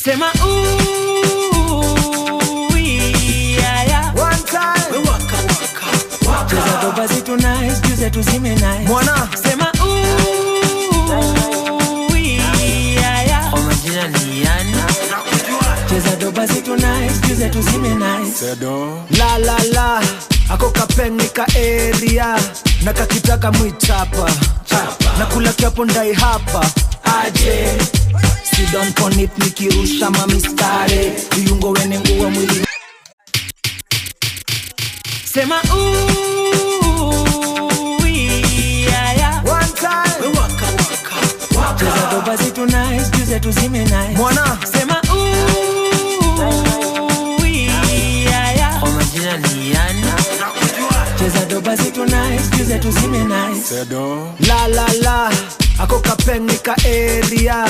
Sema ooh, yeah, yeah. One time. We waka waka waka. Cheza doba zitu nice, juze tuzime nice. Mwana. Sema ooh, yeah, yeah. Kwa majina ni yani. Cheza doba zitu nice, juze tuzime nice. Sedo. La la la. Ako kapenika area. Nakakitaka muichapa. Nakula kiapo ndai hapa. Aje. Sit down on it nikirusha mamistare. Viungo wene nguwa mwili. Sema ooh, yeah, yeah. One time. We waka waka waka. Cheza doba zitu nice, juze tuzime nice. Mwana. Sema ooh, yeah, yeah. Kwa majina ni yani. Cheza doba zitu nice, juze tuzime nice. Sedo. La la la. Ako kapenika area.